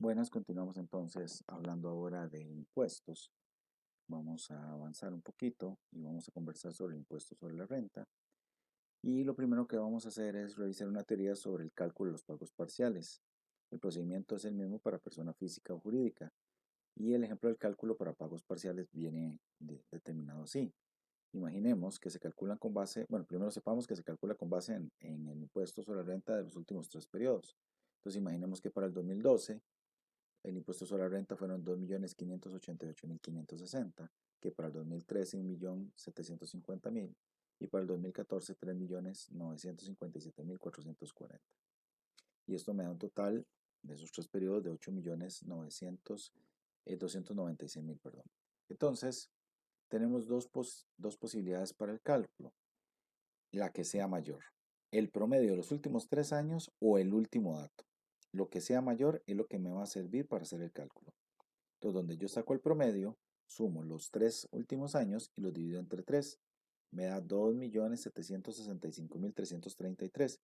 Buenas, continuamos entonces hablando ahora de impuestos. Vamos a avanzar un poquito y vamos a conversar sobre el impuesto sobre la renta. Y lo primero que vamos a hacer es revisar una teoría sobre el cálculo de los pagos parciales. El procedimiento es el mismo para persona física o jurídica. Y el ejemplo del cálculo para pagos parciales viene determinado así. Imaginemos que se calculan con base, bueno, primero sepamos que se calcula con base en el impuesto sobre la renta de los últimos 3 periodos. Entonces imaginemos que para el 2012 el impuesto sobre la renta fueron 2.588.560, que para el 2013 1.750.000 y para el 2014 3.957.440. Y esto me da un total de esos 3 periodos de 8.296.000, perdón. Entonces, tenemos dos posibilidades para el cálculo, la que sea mayor, el promedio de los últimos 3 años o el último dato. Lo que sea mayor es lo que me va a servir para hacer el cálculo. Entonces, donde yo saco el promedio, sumo los 3 últimos años y los divido entre 3. Me da 2.765.333.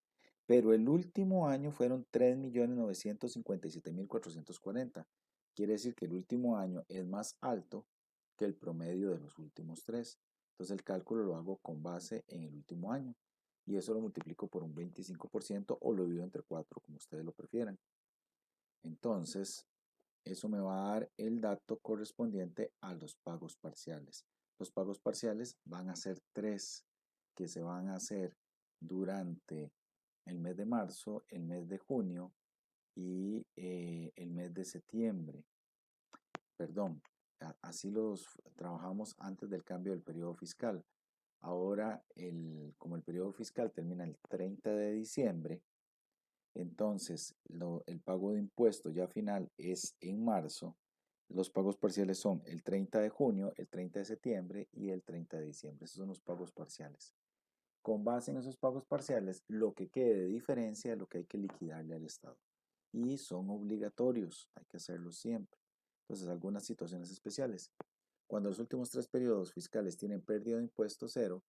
Pero el último año fueron 3.957.440. Quiere decir que el último año es más alto que el promedio de los últimos 3. Entonces el cálculo lo hago con base en el último año. Y eso lo multiplico por un 25% o lo divido entre 4, como ustedes lo prefieran. Entonces, eso me va a dar el dato correspondiente a los pagos parciales. Los pagos parciales van a ser 3 que se van a hacer durante el mes de marzo, el mes de junio y el mes de septiembre. Perdón, así los trabajamos antes del cambio del periodo fiscal. Ahora, como el periodo fiscal termina el 30 de diciembre, entonces el pago de impuestos ya final es en marzo. Los pagos parciales son el 30 de junio, el 30 de septiembre y el 30 de diciembre. Esos son los pagos parciales. Con base en esos pagos parciales, lo que quede de diferencia es lo que hay que liquidarle al Estado. Y son obligatorios, hay que hacerlos siempre. Entonces, algunas situaciones especiales. Cuando los últimos 3 periodos fiscales tienen pérdida de impuesto cero,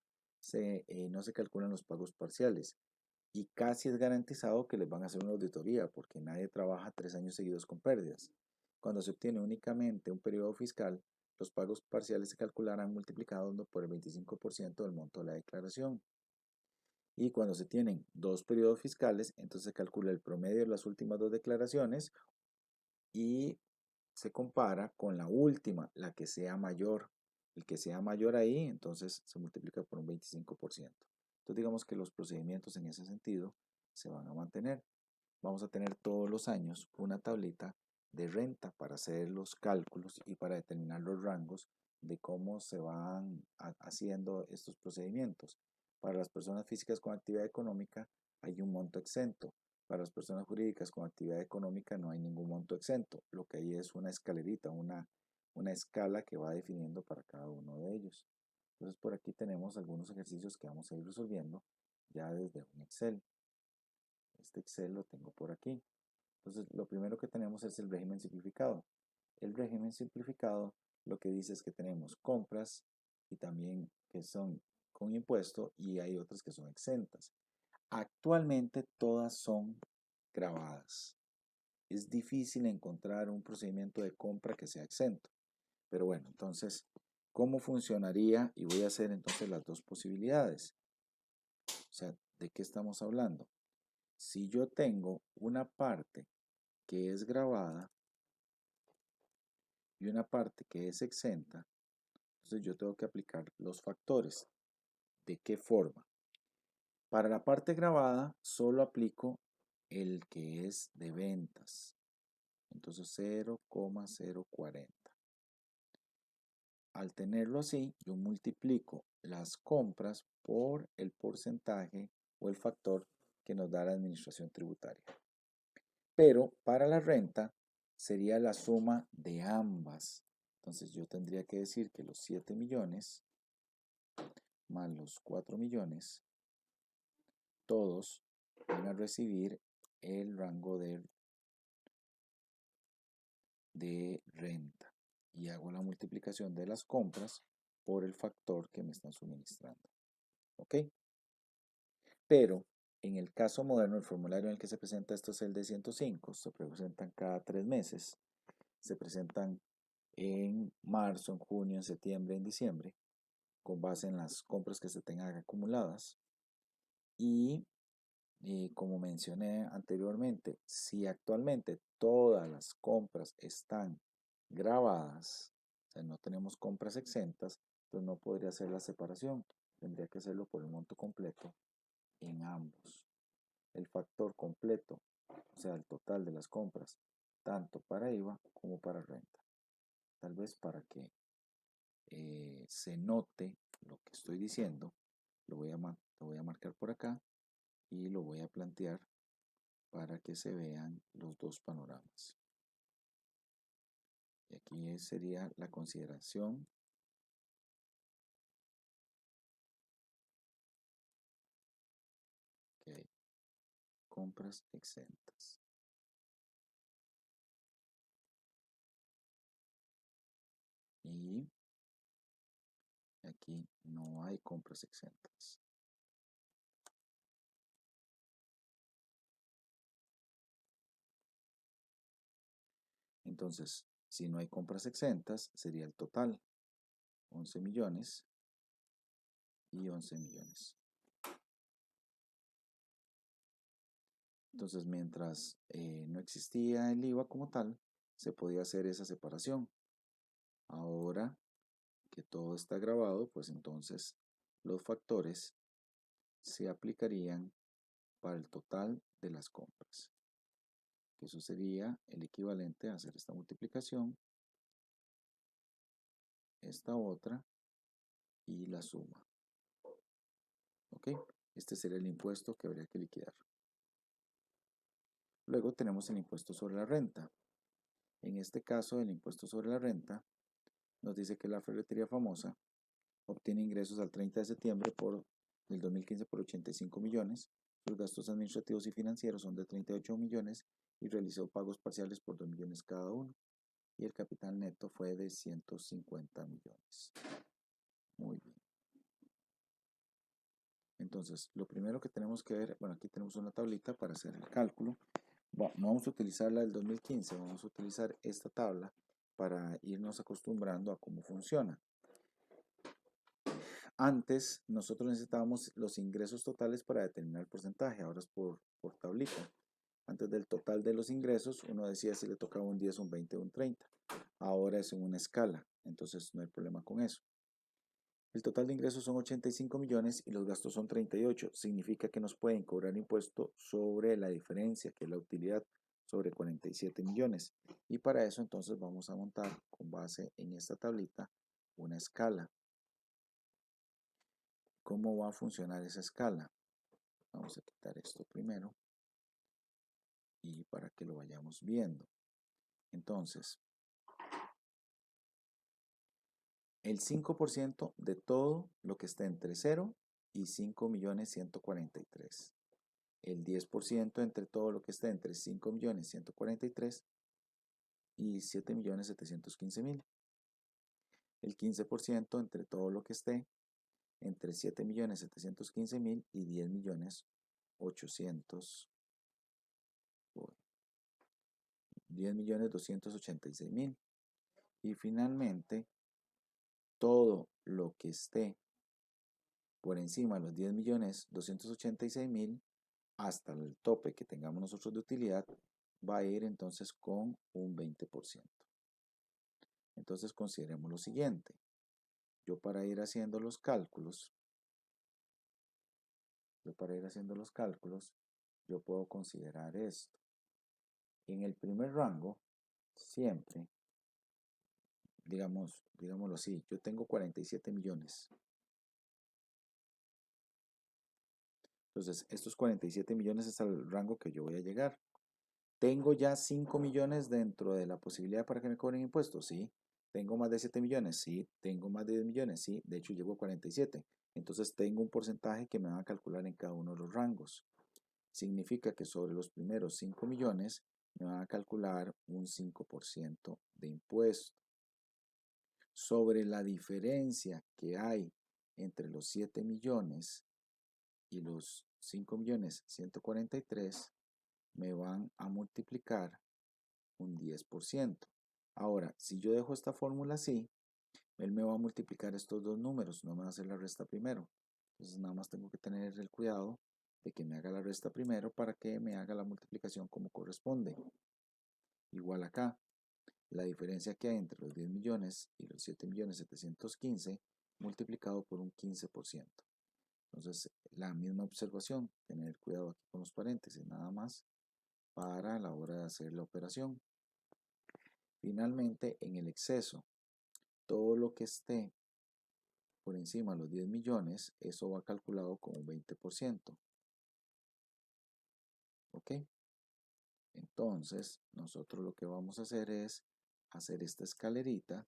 no se calculan los pagos parciales y casi es garantizado que les van a hacer una auditoría porque nadie trabaja 3 años seguidos con pérdidas. Cuando se obtiene únicamente un periodo fiscal, los pagos parciales se calcularán multiplicados por el 25% del monto de la declaración. Y cuando se tienen 2 periodos fiscales, entonces se calcula el promedio de las últimas 2 declaraciones y se compara con la última, la que sea mayor. El que sea mayor ahí, entonces se multiplica por un 25%. Entonces digamos que los procedimientos en ese sentido se van a mantener. Vamos a tener todos los años una tablita de renta para hacer los cálculos y para determinar los rangos de cómo se van haciendo estos procedimientos. Para las personas físicas con actividad económica hay un monto exento. Para las personas jurídicas con actividad económica no hay ningún monto exento. Lo que hay es una escalerita, una escala que va definiendo para cada uno de ellos. Entonces por aquí tenemos algunos ejercicios que vamos a ir resolviendo ya desde un Excel. Este Excel lo tengo por aquí. Entonces lo primero que tenemos es el régimen simplificado. El régimen simplificado lo que dice es que tenemos compras y también que son con impuesto y hay otras que son exentas. Actualmente todas son grabadas. Es difícil encontrar un procedimiento de compra que sea exento. Pero bueno, entonces, ¿cómo funcionaría? Y voy a hacer entonces las dos posibilidades. O sea, ¿de qué estamos hablando? Si yo tengo una parte que es grabada y una parte que es exenta, entonces yo tengo que aplicar los factores. ¿De qué forma? Para la parte grabada solo aplico el que es de ventas. Entonces 0,040. Al tenerlo así, yo multiplico las compras por el porcentaje o el factor que nos da la administración tributaria. Pero para la renta sería la suma de ambas. Entonces yo tendría que decir que los 7 millones más los 4 millones, todos van a recibir el rango de renta. Y hago la multiplicación de las compras por el factor que me están suministrando. ¿Ok? Pero En el caso moderno, el formulario en el que se presenta esto es el de 105, se presentan cada 3 meses, se presentan en marzo, en junio, en septiembre, en diciembre, con base en las compras que se tengan acumuladas. Y como mencioné anteriormente, si actualmente todas las compras están grabadas, o sea, no tenemos compras exentas, entonces no podría hacer la separación, tendría que hacerlo por el monto completo en ambos. El factor completo, o sea, el total de las compras, tanto para IVA como para renta. Tal vez para que se note lo que estoy diciendo, lo voy a marcar por acá y lo voy a plantear para que se vean los dos panoramas. Y aquí sería la consideración que hay compras exentas. Y aquí no hay compras exentas. Entonces, si no hay compras exentas, sería el total 11 millones y 11 millones. Entonces, mientras no existía el IVA como tal, se podía hacer esa separación. Ahora que todo está grabado, pues entonces los factores se aplicarían para el total de las compras. Que eso sería el equivalente a hacer esta multiplicación, esta otra y la suma. ¿Ok? Este sería el impuesto que habría que liquidar. Luego tenemos el impuesto sobre la renta. En este caso, el impuesto sobre la renta nos dice que la ferretería famosa obtiene ingresos al 30 de septiembre del 2015 por 85 millones. Los gastos administrativos y financieros son de 38 millones y realizó pagos parciales por 2 millones cada uno. Y el capital neto fue de 150 millones. Muy bien. Entonces, lo primero que tenemos que ver, bueno, aquí tenemos una tablita para hacer el cálculo. Bueno, no vamos a utilizar la del 2015, vamos a utilizar esta tabla para irnos acostumbrando a cómo funciona. Antes, nosotros necesitábamos los ingresos totales para determinar el porcentaje, ahora es por tablita. Antes del total de los ingresos, uno decía si le tocaba un 10, un 20 o un 30. Ahora es en una escala, entonces no hay problema con eso. El total de ingresos son 85 millones y los gastos son 38. Significa que nos pueden cobrar impuesto sobre la diferencia, que es la utilidad, sobre 47 millones. Y para eso entonces vamos a montar con base en esta tablita una escala. ¿Cómo va a funcionar esa escala? Vamos a quitar esto primero y para que lo vayamos viendo. Entonces, el 5% de todo lo que esté entre 0 y 5.143.000. El 10% entre todo lo que esté entre 5.143.000 y 7.715.000. El 15% entre todo lo que esté entre 7.715.000 y 10.286.000. Y finalmente, todo lo que esté por encima de los 10.286.000 hasta el tope que tengamos nosotros de utilidad va a ir entonces con un 20%. Entonces consideremos lo siguiente. Yo para ir haciendo los cálculos, yo puedo considerar esto. En el primer rango, siempre, digámoslo así, yo tengo 47 millones. Entonces, estos 47 millones es el rango que yo voy a llegar. ¿Tengo ya 5 millones dentro de la posibilidad para que me cobren impuestos? Sí. ¿Tengo más de 7 millones? Sí. ¿Tengo más de 10 millones? Sí. De hecho, llego a 47. Entonces, tengo un porcentaje que me van a calcular en cada uno de los rangos. Significa que sobre los primeros 5 millones me van a calcular un 5% de impuesto. Sobre la diferencia que hay entre los 7 millones y los 5.143.000 me van a multiplicar un 10%. Ahora, si yo dejo esta fórmula así, él me va a multiplicar estos dos números, no me va a hacer la resta primero. Entonces nada más tengo que tener el cuidado de que me haga la resta primero para que me haga la multiplicación como corresponde. Igual acá, la diferencia que hay entre los 10 millones y los 7.715.000 multiplicado por un 15%. Entonces, la misma observación, tener cuidado aquí con los paréntesis, nada más para la hora de hacer la operación. Finalmente, en el exceso, todo lo que esté por encima de los 10 millones, eso va calculado con un 20%. ¿Ok? Entonces, nosotros lo que vamos a hacer es hacer esta escalerita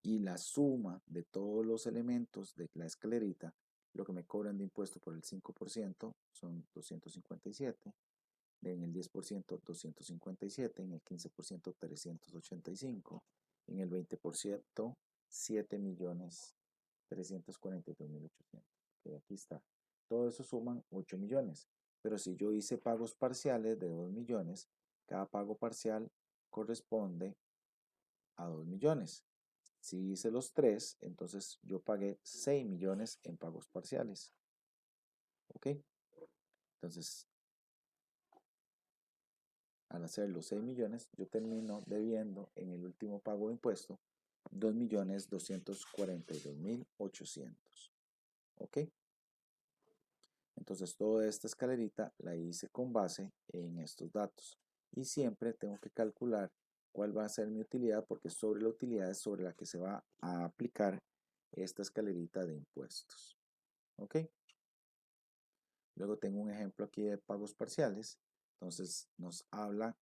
y la suma de todos los elementos de la escalerita, lo que me cobran de impuesto por el 5% son 257, en el 10% 257, en el 15% 385, en el 20% 7.342.800. Okay, aquí está. Todo eso suman 8 millones. Pero si yo hice pagos parciales de 2 millones, cada pago parcial corresponde a 2 millones. Si hice los 3, entonces yo pagué 6 millones en pagos parciales. ¿Ok? Entonces, al hacer los 6 millones, yo termino debiendo en el último pago de impuesto 2.242.800. ¿Ok? Entonces, toda esta escalerita la hice con base en estos datos. Y siempre tengo que calcular cuál va a ser mi utilidad, porque sobre la utilidad es sobre la que se va a aplicar esta escalerita de impuestos. ¿Ok? Luego tengo un ejemplo aquí de pagos parciales. Entonces nos habla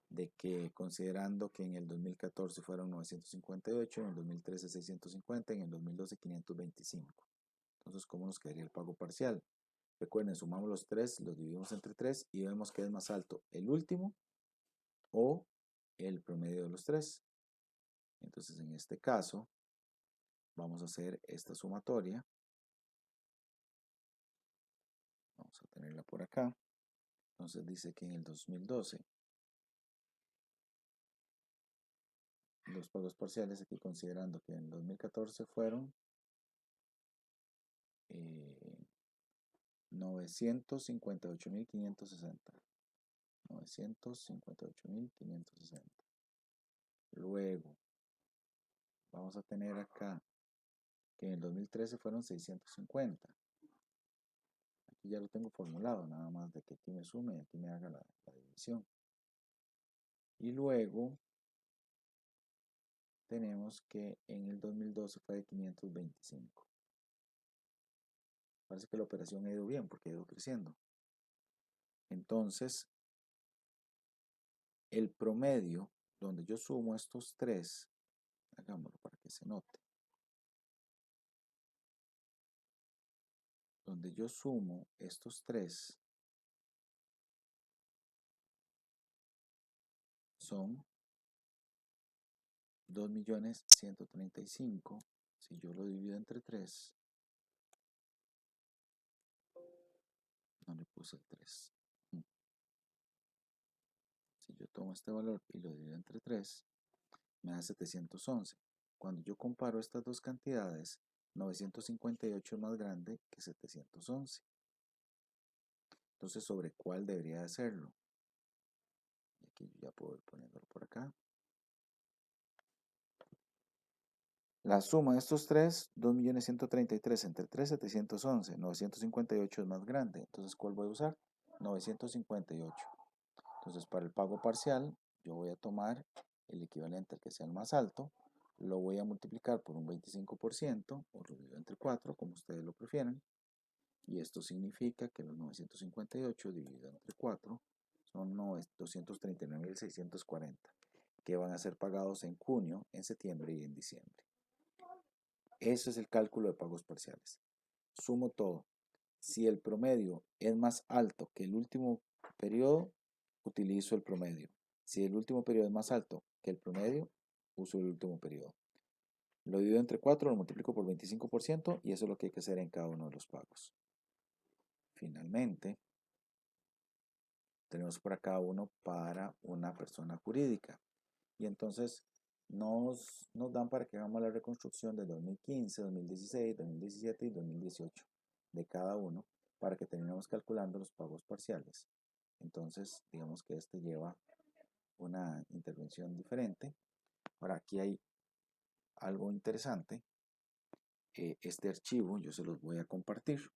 de que considerando que en el 2014 fueron 958, en el 2013 650, en el 2012 525. Entonces, ¿cómo nos quedaría el pago parcial? Recuerden, sumamos los 3, los dividimos entre 3 y vemos que es más alto el último o el promedio de los 3. Entonces, en este caso, vamos a hacer esta sumatoria. Vamos a tenerla por acá. Entonces dice que en el 2012 los pagos parciales, aquí considerando que en el 2014 fueron 958.560. 958.560. Luego, vamos a tener acá que en el 2013 fueron 650. Aquí ya lo tengo formulado, nada más de que aquí me sume y aquí me haga la división. Y luego tenemos que en el 2012 fue de 525. Parece que la operación ha ido bien porque ha ido creciendo. Entonces, el promedio, donde yo sumo estos tres, hagámoslo para que se note. Donde yo sumo estos tres son 2.135.000. Si yo lo divido entre 3, no le puse el 3. Si yo tomo este valor y lo divido entre 3, me da 711. Cuando yo comparo estas dos cantidades, 958 es más grande que 711. Entonces, ¿sobre cuál debería de hacerlo? Y aquí ya puedo ir poniéndolo por acá. La suma de estos tres, 2.133.000 entre 3, 711. 958 es más grande. Entonces, ¿cuál voy a usar? 958. Entonces, para el pago parcial, yo voy a tomar el equivalente al que sea el más alto, lo voy a multiplicar por un 25% o lo divido entre 4, como ustedes lo prefieran. Y esto significa que los 958 dividido entre 4 son 239.640, que van a ser pagados en junio, en septiembre y en diciembre. Ese es el cálculo de pagos parciales. Sumo todo. Si el promedio es más alto que el último periodo, utilizo el promedio. Si el último periodo es más alto que el promedio, uso el último periodo. Lo divido entre 4, lo multiplico por 25% y eso es lo que hay que hacer en cada uno de los pagos. Finalmente, tenemos por acá uno para una persona jurídica. Y entonces nos dan para que hagamos la reconstrucción de 2015, 2016, 2017 y 2018 de cada uno para que terminemos calculando los pagos parciales. Entonces, digamos que este lleva una intervención diferente. Ahora, aquí hay algo interesante. Este archivo yo se los voy a compartir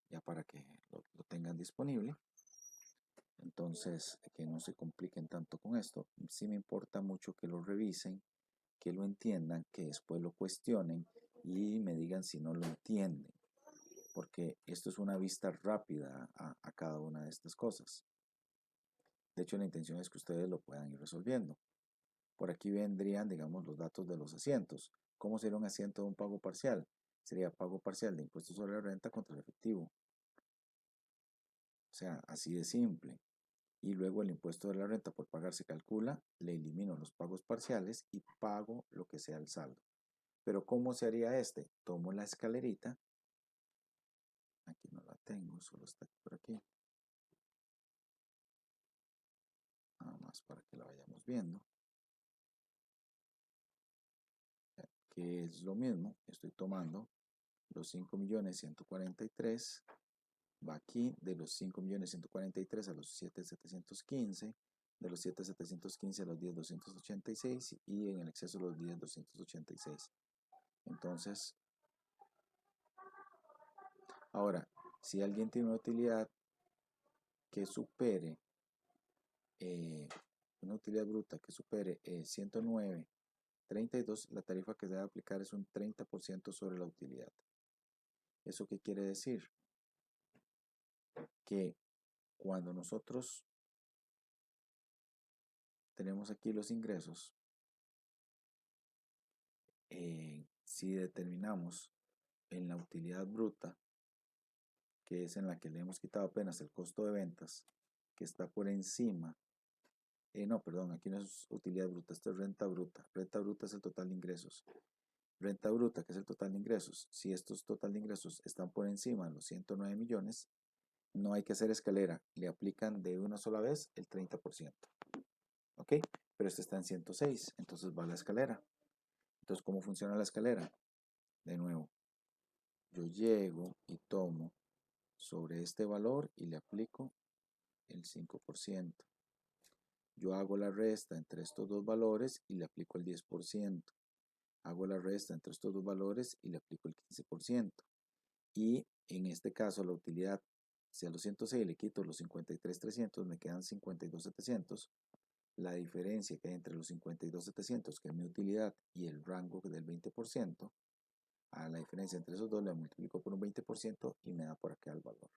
ya para que lo tengan disponible. Entonces, que no se compliquen tanto con esto. Sí me importa mucho que lo revisen, que lo entiendan, que después lo cuestionen y me digan si no lo entienden. Porque esto es una vista rápida a cada una de estas cosas. De hecho, la intención es que ustedes lo puedan ir resolviendo. Por aquí vendrían, digamos, los datos de los asientos. ¿Cómo sería un asiento de un pago parcial? Sería pago parcial de impuestos sobre la renta contra el efectivo. O sea, así de simple. Y luego el impuesto de la renta por pagar se calcula, le elimino los pagos parciales y pago lo que sea el saldo. Pero ¿cómo se haría este? Tomo la escalerita. Aquí no la tengo, solo está por aquí. Nada más para que la vayamos viendo. Que es lo mismo, estoy tomando los 5.143.000, va aquí de los 5.143.000 a los 7.715, de los 7.715 a los 10.286 y en el exceso los 10.286. Entonces, ahora, si alguien tiene una utilidad que supere, una utilidad bruta que supere 109.32, la tarifa que se debe aplicar es un 30% sobre la utilidad. ¿Eso qué quiere decir? Que cuando nosotros tenemos aquí los ingresos, si determinamos en la utilidad bruta, que es en la que le hemos quitado apenas el costo de ventas, que está por encima, no, perdón, aquí no es utilidad bruta, esto es renta bruta. Renta bruta es el total de ingresos. Renta bruta, que es el total de ingresos. Si estos total de ingresos están por encima de los 109 millones, no hay que hacer escalera, le aplican de una sola vez el 30%. ¿Ok? Pero este está en 106, entonces va a la escalera. Entonces, ¿cómo funciona la escalera? De nuevo, yo llego y tomo sobre este valor y le aplico el 5%. Yo hago la resta entre estos dos valores y le aplico el 10%. Hago la resta entre estos dos valores y le aplico el 15%. Y en este caso la utilidad, si a los 106 le quito los 53.300, me quedan 52.700. La diferencia que hay entre los 52.700, que es mi utilidad, y el rango del 20%, a la diferencia entre esos dos le multiplico por un 20% y me da por acá el valor.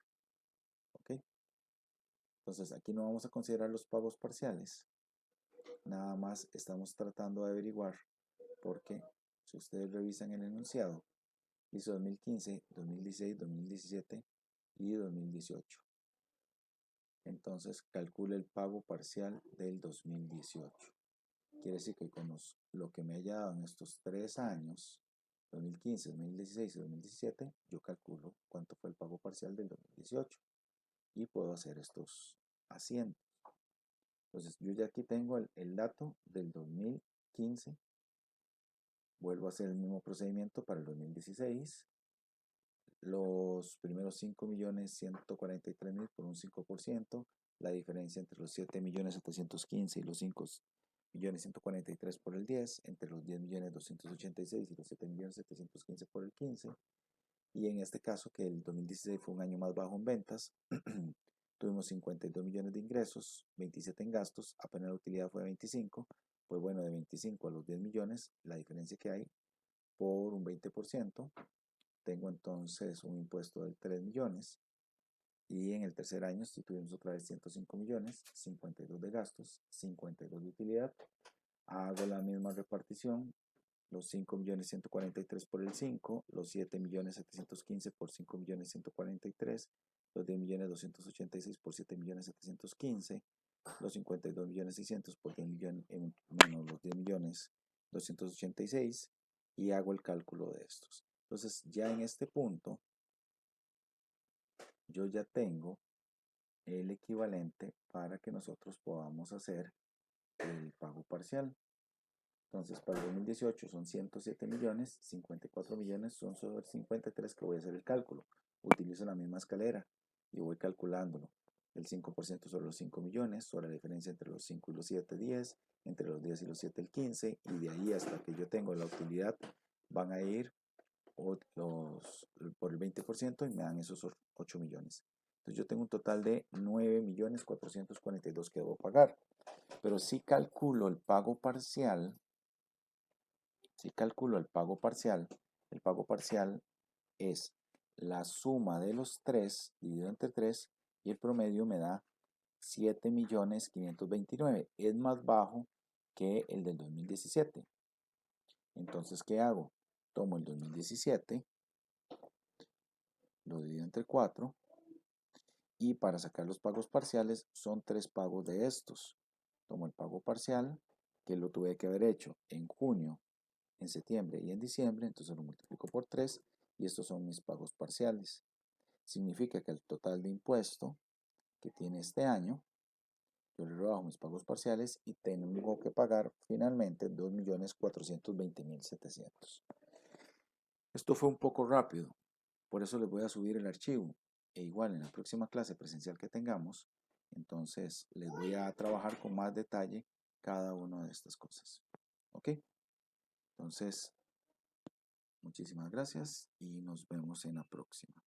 ¿Ok? Entonces aquí no vamos a considerar los pagos parciales. Nada más estamos tratando de averiguar porque si ustedes revisan el enunciado, hizo 2015, 2016, 2017 y 2018. Entonces calcule el pago parcial del 2018. Quiere decir que con lo que me haya dado en estos 3 años, 2015, 2016 y 2017, yo calculo cuánto fue el pago parcial del 2018 y puedo hacer estos asientos. Entonces yo ya aquí tengo el dato del 2015, vuelvo a hacer el mismo procedimiento para el 2016, los primeros 5.143.000 por un 5%, la diferencia entre los 7.715.000 y los 5.143.000 por el 10, entre los 10.286.000 y los 7.715.000 por el 15, y en este caso que el 2016 fue un año más bajo en ventas, tuvimos 52 millones de ingresos, 27 en gastos, apenas la utilidad fue de 25, pues bueno, de 25 a los 10 millones, la diferencia que hay por un 20%, tengo entonces un impuesto de 3 millones, y en el tercer año si tuvimos otra vez 105 millones, 52 de gastos, 52 de utilidad, hago la misma repartición, los 5.143.000 por el 5, los 7.715.000 por 5.143.000, los 10.286.000 por 7.715.000, los 52.600.000 por 10 millones, menos los 10.286.000 y hago el cálculo de estos. Entonces ya en este punto yo ya tengo el equivalente para que nosotros podamos hacer el pago parcial. Entonces, para el 2018 son 107 millones, 54 millones son sobre 53 que voy a hacer el cálculo. Utilizo la misma escalera y voy calculándolo. El 5% sobre los 5 millones, sobre la diferencia entre los 5 y los 7, 10, entre los 10 y los 7, el 15, y de ahí hasta que yo tengo la utilidad van a ir por el 20% y me dan esos 8 millones. Entonces yo tengo un total de 9 millones 442 que debo pagar. Pero si calculo el pago parcial, el pago parcial es la suma de los 3 dividido entre 3 y el promedio me da 7 millones 529. Es más bajo que el del 2017. Entonces, ¿qué hago? Tomo el 2017, lo divido entre 4 y para sacar los pagos parciales son 3 pagos de estos. Tomo el pago parcial, que lo tuve que haber hecho en junio, en septiembre y en diciembre, entonces lo multiplico por 3 y estos son mis pagos parciales. Significa que el total de impuesto que tiene este año, yo le rebajo mis pagos parciales y tengo que pagar finalmente 2.420.700. Esto fue un poco rápido, por eso les voy a subir el archivo. E igual en la próxima clase presencial que tengamos, entonces les voy a trabajar con más detalle cada una de estas cosas. ¿Ok? Entonces, muchísimas gracias y nos vemos en la próxima.